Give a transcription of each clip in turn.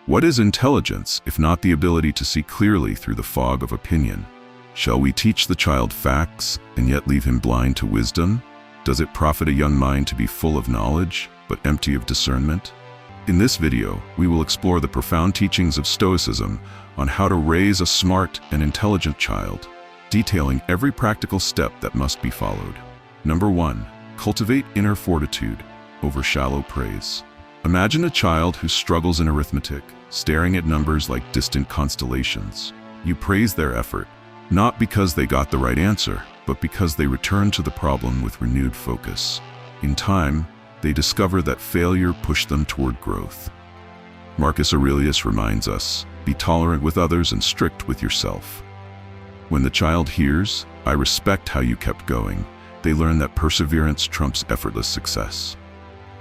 What is intelligence, if not the ability to see clearly through the fog of opinion? Shall we teach the child facts and yet leave him blind to wisdom? Does it profit a young mind to be full of knowledge, but empty of discernment? In this video, we will explore the profound teachings of Stoicism on how to raise a smart and intelligent child, detailing every practical step that must be followed. Number 1. Cultivate inner fortitude over shallow praise. Imagine a child who struggles in arithmetic, staring at numbers like distant constellations. You praise their effort, not because they got the right answer, but because they return to the problem with renewed focus. In time, they discover that failure pushed them toward growth. Marcus Aurelius reminds us, be tolerant with others and strict with yourself. When the child hears, I respect how you kept going, they learn that perseverance trumps effortless success.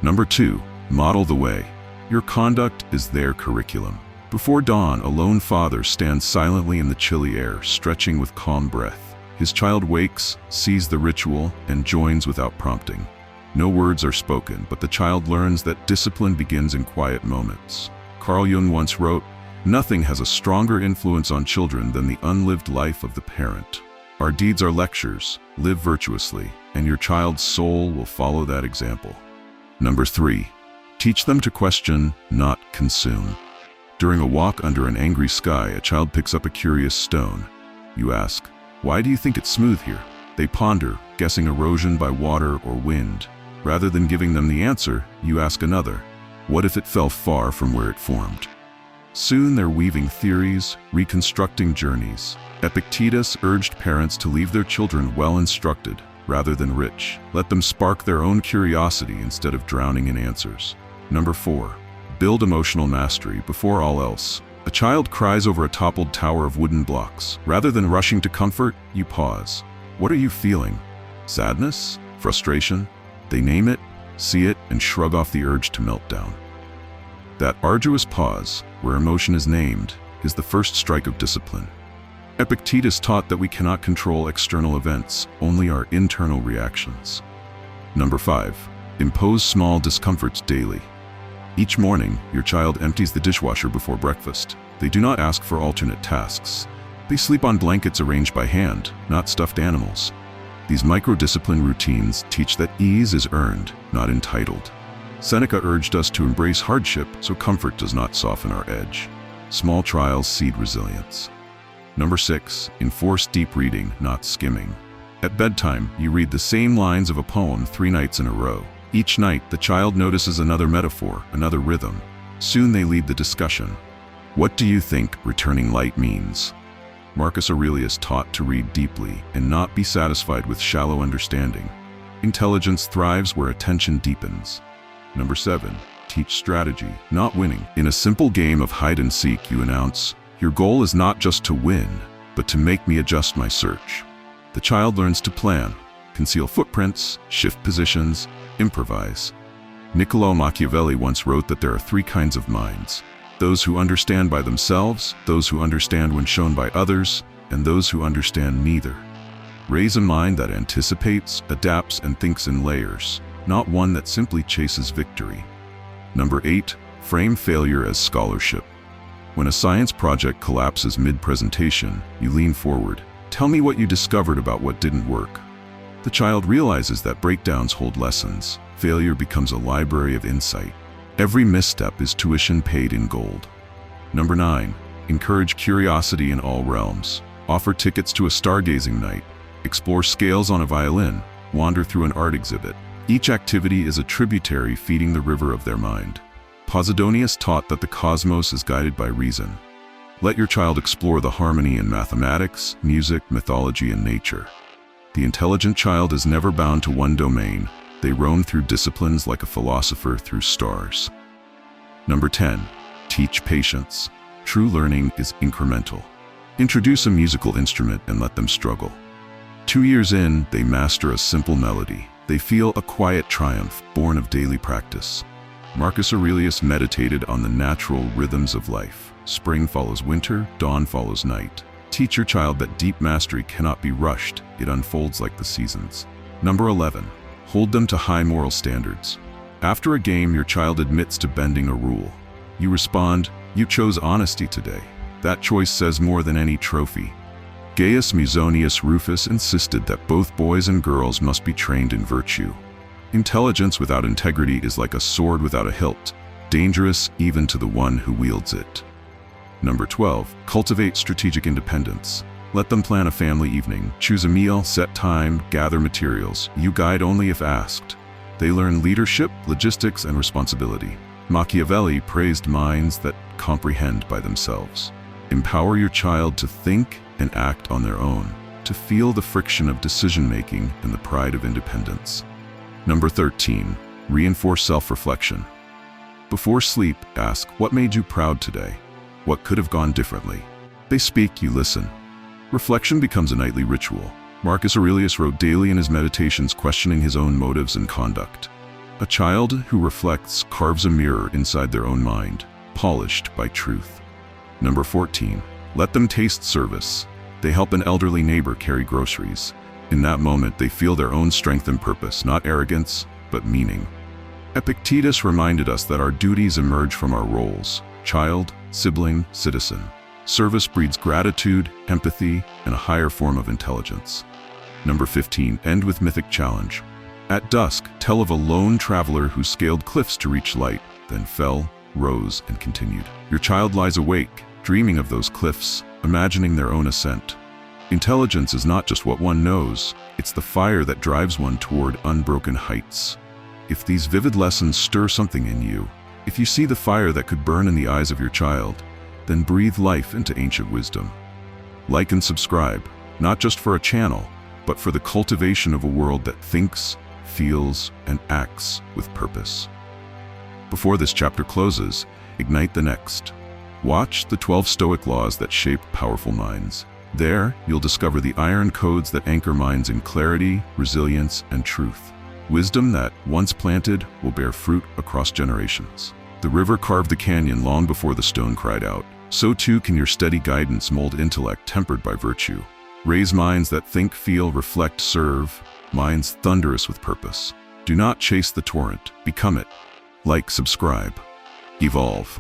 Number 2. Model the way. Your conduct is their curriculum. Before dawn, a lone father stands silently in the chilly air, stretching with calm breath. His child wakes, sees the ritual, and joins without prompting. No words are spoken, but the child learns that discipline begins in quiet moments. Carl Jung once wrote, "Nothing has a stronger influence on children than the unlived life of the parent." Our deeds are lectures. Live virtuously, and your child's soul will follow that example. Number 3. Teach them to question, not consume. During a walk under an angry sky, a child picks up a curious stone. You ask, "Why do you think it's smooth here?" They ponder, guessing erosion by water or wind. Rather than giving them the answer, you ask another, "What if it fell far from where it formed?" Soon they're weaving theories, reconstructing journeys. Epictetus urged parents to leave their children well instructed, rather than rich. Let them spark their own curiosity instead of drowning in answers. Number 4. Build emotional mastery before all else. A child cries over a toppled tower of wooden blocks. Rather than rushing to comfort, you pause. What are you feeling? Sadness? Frustration? They name it, see it, and shrug off the urge to melt down. That arduous pause, where emotion is named, is the first strike of discipline. Epictetus taught that we cannot control external events, only our internal reactions. Number 5. Impose small discomforts daily. Each morning, your child empties the dishwasher before breakfast. They do not ask for alternate tasks. They sleep on blankets arranged by hand, not stuffed animals. These micro-discipline routines teach that ease is earned, not entitled. Seneca urged us to embrace hardship so comfort does not soften our edge. Small trials seed resilience. Number 6. Enforce deep reading, not skimming. At bedtime, you read the same lines of a poem 3 nights in a row. Each night, the child notices another metaphor, another rhythm. Soon they lead the discussion. What do you think returning light means? Marcus Aurelius taught to read deeply and not be satisfied with shallow understanding. Intelligence thrives where attention deepens. Number 7. Teach strategy, not winning. In a simple game of hide and seek, you announce, your goal is not just to win, but to make me adjust my search. The child learns to plan, conceal footprints, shift positions, improvise. Niccolò Machiavelli once wrote that there are 3 kinds of minds: those who understand by themselves, those who understand when shown by others, and those who understand neither. Raise a mind that anticipates, adapts, and thinks in layers, not one that simply chases victory. Number 8. Frame failure as scholarship. When a science project collapses mid-presentation, you lean forward. Tell me what you discovered about what didn't work. The child realizes that breakdowns hold lessons. Failure becomes a library of insight. Every misstep is tuition paid in gold. Number 9. Encourage curiosity in all realms. Offer tickets to a stargazing night. Explore scales on a violin. Wander through an art exhibit. Each activity is a tributary feeding the river of their mind. Posidonius taught that the cosmos is guided by reason. Let your child explore the harmony in mathematics, music, mythology, and nature. The intelligent child is never bound to one domain. They roam through disciplines like a philosopher through stars. Number 10. Teach patience. True learning is incremental. Introduce a musical instrument and let them struggle. 2 years in, they master a simple melody. They feel a quiet triumph born of daily practice. Marcus Aurelius meditated on the natural rhythms of life. Spring follows winter, dawn follows night. Teach your child that deep mastery cannot be rushed. It unfolds like the seasons. Number 11. Hold them to high moral standards. After a game, your child admits to bending a rule. You respond, You chose honesty today. That choice says more than any trophy. Gaius Musonius Rufus insisted that both boys and girls must be trained in virtue. Intelligence without integrity is like a sword without a hilt, dangerous even to the one who wields it. Number 12, cultivate strategic independence. Let them plan a family evening, choose a meal, set time, gather materials. You guide only if asked. They learn leadership, logistics, and responsibility. Machiavelli praised minds that comprehend by themselves. Empower your child to think and act on their own, to feel the friction of decision-making and the pride of independence. Number 13, reinforce self-reflection. Before sleep, ask, what made you proud today? What could have gone differently? They speak, you listen. Reflection becomes a nightly ritual. Marcus Aurelius wrote daily in his meditations, questioning his own motives and conduct. A child who reflects carves a mirror inside their own mind, polished by truth. Number 14, let them taste service. They help an elderly neighbor carry groceries. In that moment, they feel their own strength and purpose, not arrogance, but meaning. Epictetus reminded us that our duties emerge from our roles: child, sibling, citizen. Service breeds gratitude, empathy, and a higher form of intelligence. Number 15, end with mythic challenge. At dusk, tell of a lone traveler who scaled cliffs to reach light, then fell, rose, and continued. Your child lies awake, dreaming of those cliffs, imagining their own ascent. Intelligence is not just what one knows, it's the fire that drives one toward unbroken heights. If these vivid lessons stir something in you, if you see the fire that could burn in the eyes of your child, then breathe life into ancient wisdom. Like and subscribe, not just for a channel, but for the cultivation of a world that thinks, feels, and acts with purpose. Before this chapter closes, ignite the next. Watch the 12 Stoic laws that shape powerful minds. There, you'll discover the iron codes that anchor minds in clarity, resilience, and truth. Wisdom that, once planted, will bear fruit across generations. The river carved the canyon long before the stone cried out. So too can your steady guidance mold intellect tempered by virtue. Raise minds that think, feel, reflect, serve, minds thunderous with purpose. Do not chase the torrent, become it. Like, subscribe, evolve.